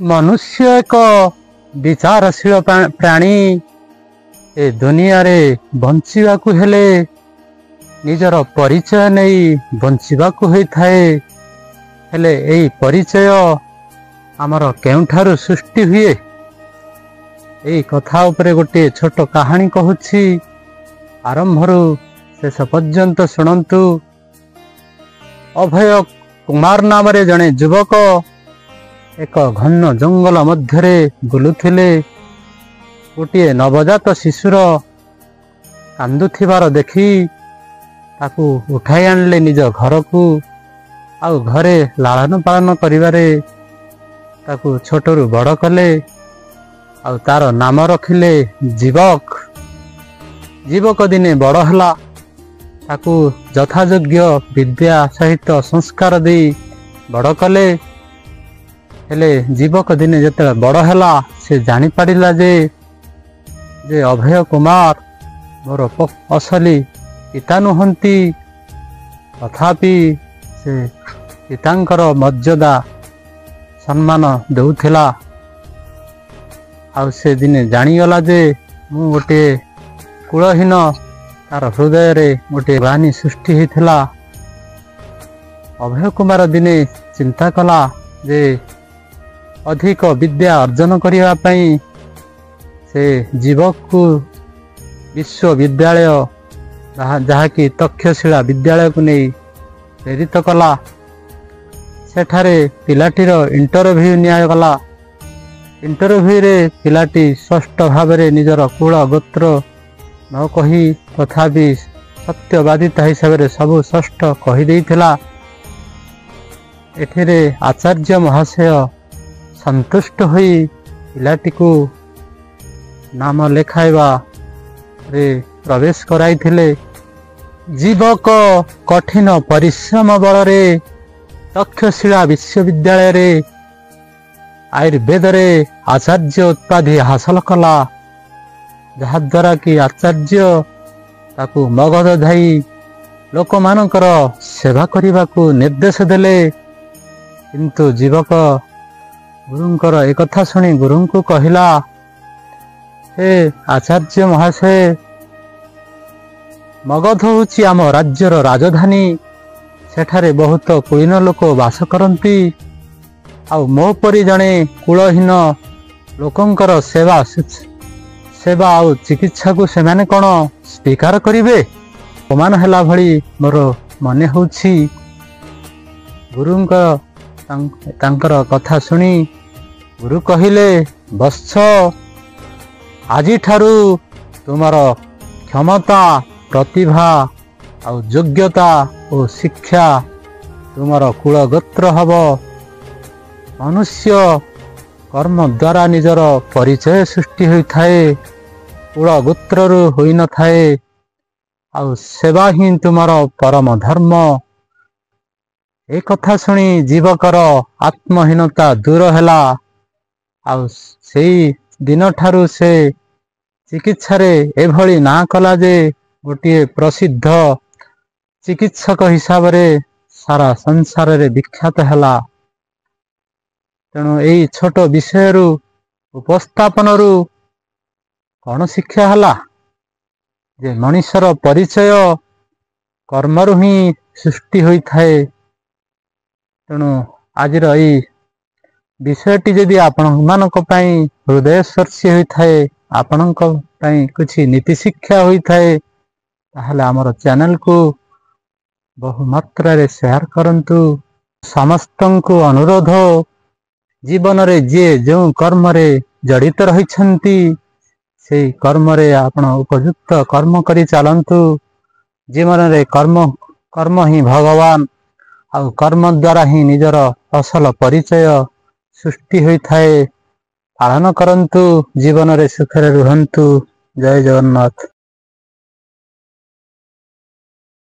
मनुष्य एक विचारशील प्राणी ए दुनिया रे बंचिबाकु हेले निजर परिचय नहीं बंचिबाकु होइथाए। हेले एई परिचय आमर केउठारु सृष्टि हुए एई कथा उपरे गोटे छोट कहानी कहूछि आरंभरु शेष पर्यंत शुणंतु। अभय कुमार नाम रे जने युवक एक घन जंगल मध्यरे बुलुथिले। गोटे नवजात शिशुर कांदुथिबार देखि ताकू उठाई आणले निज घर को। आउ घरे लालन पालन करिवारे ताकू छोटरू बड़ कले। आउ तार नाम रखिले जीवक। जीवक दिने बड़ हला ताकू यथायोग्य विद्या सहित संस्कार दे बड़ कले। हेले जीवक दिने जेते बड़ हला से जानी पारिला जे अभय कुमार मोर असली पिता नुहंती। तथापि से पितांकर मर्यादा सम्मान देउथिला। आउ से दिने जानिगला जे मु गोटे कुलहीन तार हृदय रे गोटे बानी सृष्टि होइथिला। अभय कुमार दिने चिंता कला जे अधिक विद्या अर्जन करिवा पई से जीवक को विश्वविद्यालय जहाँकि तक्षशिला विद्यालय को नहीं प्रेरित कला। सेठारे पिलाटीर इंटरव्यू निगला। इंटरव्यू रे पिलाटी स्पष्ट भाव में निजर कुल गोत्र न कही तथापि सत्यवादिता हिसाब से सबू स्पष्ट कहीदे। एठिरे आचार्य महाशय संतुष्ट होई पिलाटी को नाम लेखाइबा रे प्रवेश कराइथिले। जीवक कठिन परिश्रम बल रे तक्षशिला विश्वविद्यालय रे आयुर्वेद रे आचार्य उपाधि हासिल कला। जहाद्वारा कि आचार्य ताकू मगध धाई लोक मानकर सेवा करने को निर्देश देले। किंतु जीवक गुरुंकर एक कथा सुनी गुरु को कहला, हे आचार्य महाशय, मगध होची आम राज्यर राजधानी। सेठारे बहुत कुलीन लोक बास करती। आउ मो परी जने कुलहीन लोकंकर सेवा आउ चिकित्सा को से माने कौन स्वीकार करिवे? अपमान हैला भली मोर मने होछि। गुरुंकर तांकर कथा सुनी गुरु कहिले, वत्स, आजी ठारू तुमार क्षमता, प्रतिभा आउ योग्यता और शिक्षा तुमार कुल गोत्र हब। मनुष्य कर्म द्वारा निजर परिचय सृष्टि होइथाए, कुल गोत्ररु होई न थाए। आउ सेवा ही तुमार परम धर्म। एक कथा सुनी जीवकर आत्महीनता दूर हैला। आउ सेई दिन ठारू से चिकित्सा रे एभली ना कला जे गोटे प्रसिद्ध चिकित्सक हिसाब रे सारा संसार रे विख्यात हैला। तेणु एई छोट विषय रु उपस्थापन रु कौन शिक्षा हैला जे मनुष्यर परिचय कर्मरु ही सृष्टि होई थाए। तेणु आजिर एई विषयटी जदि आपण मानक पई हृदय स्पर्शी होई थाए, आपणक पई कुछ नीति शिक्षा होई थाए, ताहले हमर चैनल को बहु मात्रा रे शेयर करंतु। समस्तंकु अनुरोध, जीवन रे जे जो कर्म रे जड़ित रहिछंती से कर्म रे आपण उपयुक्त कर्म करी चलंतु। जीवन रे कर्म ही भगवान। आउ कर्म द्वारा ही निजर असल परिचय सृष्टि होई थाए। पालन करंतु, जीवन रे सुखरे रुहंतु। जय जगन्नाथ।